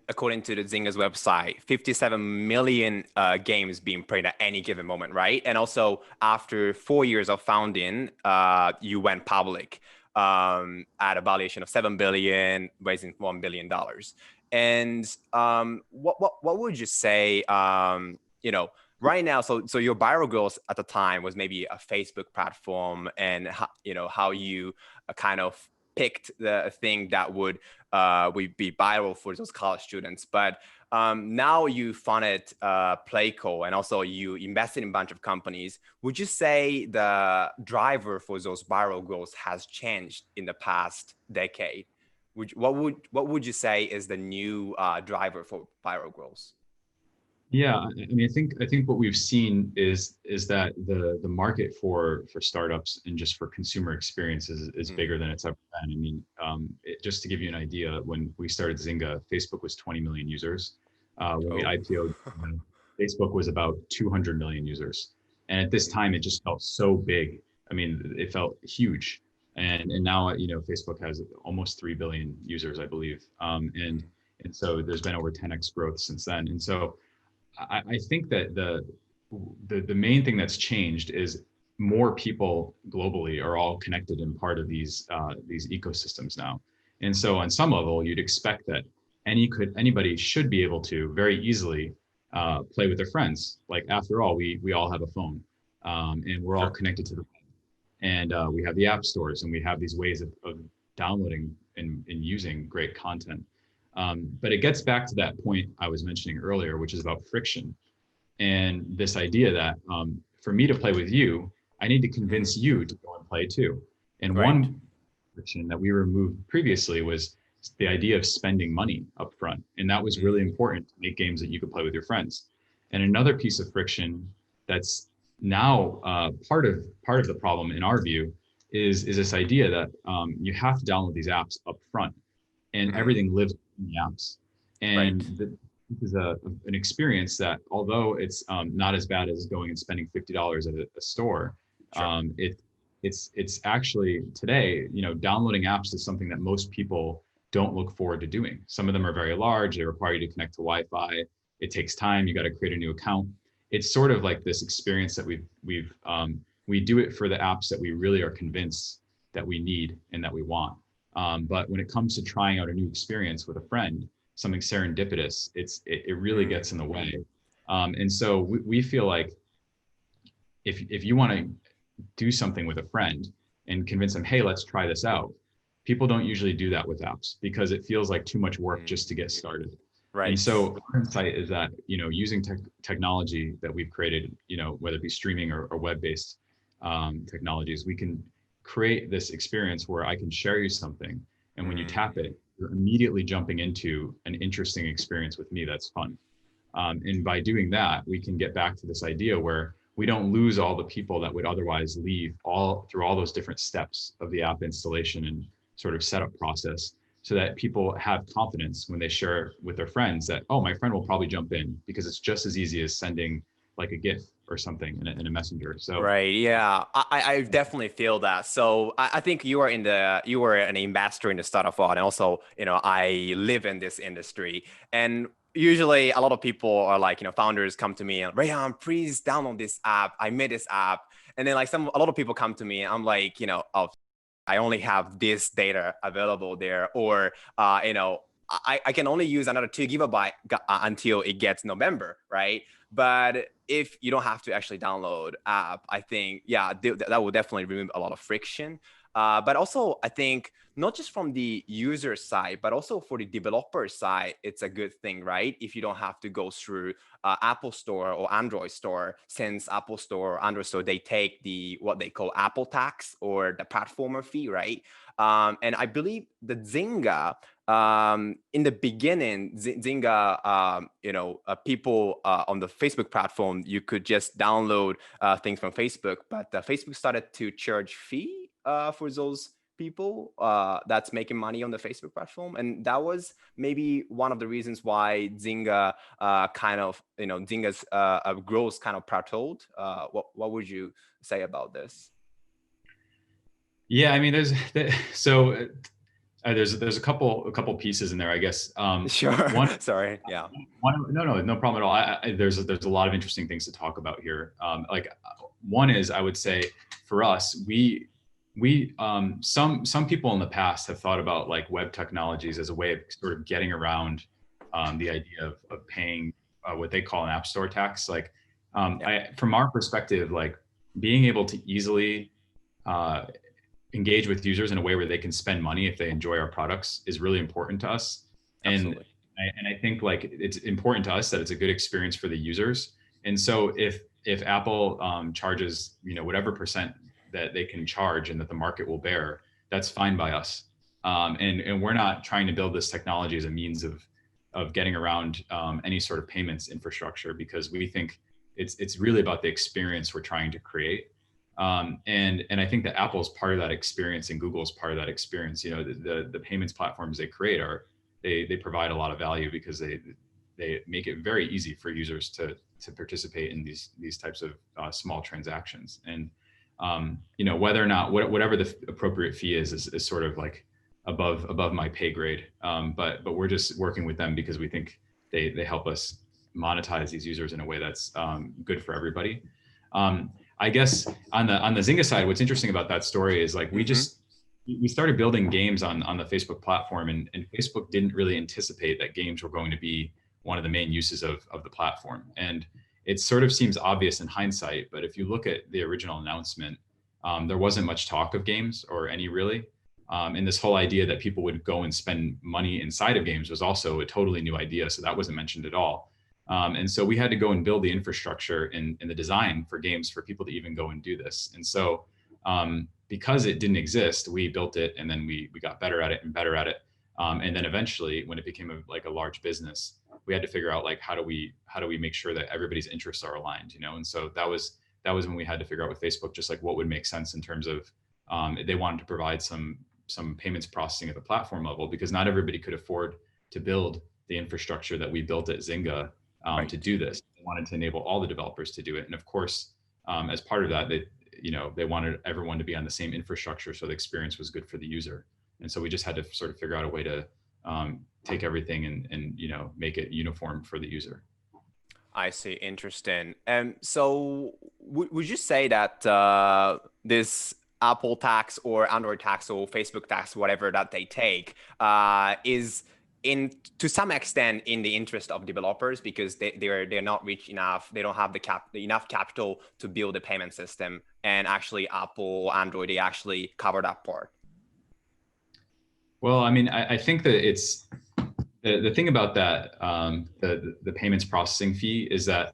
according to the Zynga's website, 57 million games being played at any given moment, right? And also after 4 years of founding, you went public at a valuation of 7 billion, raising $1 billion. And what would you say, right now, so your viral growth at the time was maybe a Facebook platform, and how you kind of picked the thing that would be viral for those college students. But now you funded Playco, and also you invested in a bunch of companies. Would you say the driver for those viral growth has changed in the past decade? What would you say is the new driver for viral growth? Yeah, I mean, I think what we've seen is that the market for startups and just for consumer experiences is bigger than it's ever been. I mean, just to give you an idea, when we started Zynga, Facebook was 20 million users. When we IPO'd, Facebook was about 200 million users, and at this time, it just felt so big. I mean, it felt huge, and now Facebook has almost 3 billion users, I believe, and so there's been over 10x growth since then, and so. I think that the main thing that's changed is more people globally are all connected and part of these ecosystems now. And so on some level, you'd expect that anybody should be able to very easily play with their friends. Like, after all, we all have a phone, and we're all connected to the phone. And we have the app stores, and we have these ways of downloading and using great content. But it gets back to that point I was mentioning earlier, which is about friction. And this idea that for me to play with you, I need to convince you to go and play too. And one friction that we removed previously was the idea of spending money up front. And that was really important to make games that you could play with your friends. And another piece of friction that's now part of the problem in our view is this idea that you have to download these apps up front, and everything lives in the apps. And this is an experience that, although it's not as bad as going and spending $50 at a store, it's actually today, downloading apps is something that most people don't look forward to doing. Some of them are very large. They require you to connect to Wi-Fi. It takes time. You got to create a new account. It's sort of like this experience that we do it for the apps that we really are convinced that we need and that we want. But when it comes to trying out a new experience with a friend, something serendipitous, it really gets in the way. And so we feel like if you want to do something with a friend and convince them, hey, let's try this out, people don't usually do that with apps because it feels like too much work just to get started. Right. And so our insight is that, using technology that we've created, whether it be streaming or web-based technologies, we can create this experience where I can share you something, and when you tap it, you're immediately jumping into an interesting experience with me that's fun. And by doing that, we can get back to this idea where we don't lose all the people that would otherwise leave through all those different steps of the app installation and sort of setup process, so that people have confidence when they share with their friends that, oh, my friend will probably jump in, because it's just as easy as sending like a GIF or something in a messenger. So yeah, I definitely feel that. So I think you are an investor in the startup world, and also I live in this industry, and usually a lot of people are like, founders come to me and, Rayhan, please download this app. I made this app, and then a lot of people come to me and I'm like, oh, I only have this data available there, or I can only use another 2 GB until it gets November, right? But if you don't have to actually download app, I think, that will definitely remove a lot of friction. But also, I think not just from the user side, but also for the developer side, it's a good thing, right? If you don't have to go through Apple Store or Android Store, since Apple Store or Android Store, they take what they call Apple tax, or the platformer fee, right? And I believe the Zynga, in the beginning, Zynga, people on the Facebook platform, you could just download things from Facebook, but Facebook started to charge fee for those people that's making money on the Facebook platform, and that was maybe one of the reasons why Zynga Zynga's growth kind of plateaued. What would you say about this? Yeah, I mean, There's a couple pieces in there, I guess. Sure. One, Sorry. Yeah. no problem at all. There's a lot of interesting things to talk about here. One is, I would say, for us, some people in the past have thought about like web technologies as a way of sort of getting around the idea of paying what they call an app store tax. Like, from our perspective, like being able to easily engage with users in a way where they can spend money if they enjoy our products is really important to us. Absolutely. And I think like it's important to us that it's a good experience for the users. And so if Apple charges, whatever percent that they can charge and that the market will bear, that's fine by us. And we're not trying to build this technology as a means of getting around any sort of payments infrastructure, because we think it's really about the experience we're trying to create. And I think that Apple's part of that experience and Google's part of that experience. The payments platforms they create they provide a lot of value because they make it very easy for users to participate in these types of small transactions. And whether or not whatever the appropriate fee is sort of like above my pay grade. But we're just working with them because we think they help us monetize these users in a way that's good for everybody. I guess on the Zynga side, what's interesting about that story is like we started building games on the Facebook platform, and Facebook didn't really anticipate that games were going to be one of the main uses of the platform. And it sort of seems obvious in hindsight, but if you look at the original announcement, there wasn't much talk of games or any really. And this whole idea that people would go and spend money inside of games was also a totally new idea. So that wasn't mentioned at all. And so we had to go and build the infrastructure and the design for games for people to even go and do this. And so because it didn't exist, we built it, and then we got better at it and better at it. And then eventually, when it became a large business, we had to figure out like how do we make sure that everybody's interests are aligned, And so that was when we had to figure out with Facebook just like what would make sense in terms of they wanted to provide some payments processing at the platform level, because not everybody could afford to build the infrastructure that we built at Zynga to do this. They wanted to enable all the developers to do it, and of course, as part of that, they wanted everyone to be on the same infrastructure so the experience was good for the user. And so we just had to sort of figure out a way to take everything and make it uniform for the user. I see. Interesting. So would you say that this Apple tax or Android tax or Facebook tax, whatever that they take, is to some extent in the interest of developers, because they're not rich enough, they don't have enough capital to build a payment system, and actually Apple, Android, they actually cover that part? Well, I mean, I think that it's the thing about that, the payments processing fee is that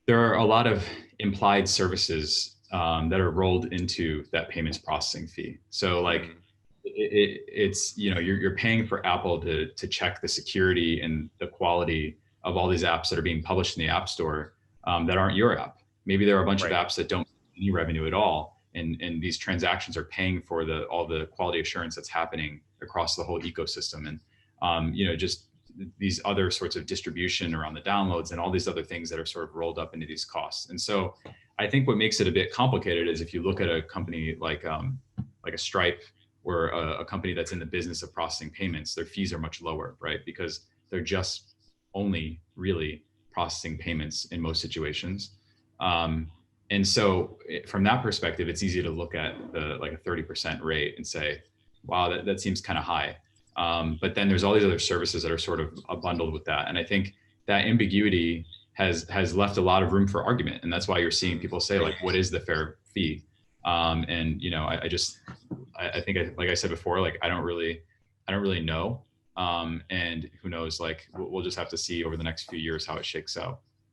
there are a lot of implied services that are rolled into that payments processing fee. So like it's, you're paying for Apple to check the security and the quality of all these apps that are being published in the App Store that aren't your app. Maybe there are a bunch of apps that don't get any revenue at all. And these transactions are paying for all the quality assurance that's happening across the whole ecosystem. And, just these other sorts of distribution around the downloads and all these other things that are sort of rolled up into these costs. And so I think what makes it a bit complicated is if you look at a company like a Stripe or a company that's in the business of processing payments, their fees are much lower, right? Because they're just only really processing payments in most situations. And so from that perspective, it's easy to look at a 30% rate and say, wow, that seems kind of high. But then there's all these other services that are sort of bundled with that. And I think that ambiguity has left a lot of room for argument. And that's why you're seeing people say like, what is the fair fee? And, I think, like I said before, like, I don't really know. And who knows, like, we'll just have to see over the next few years how it shakes out.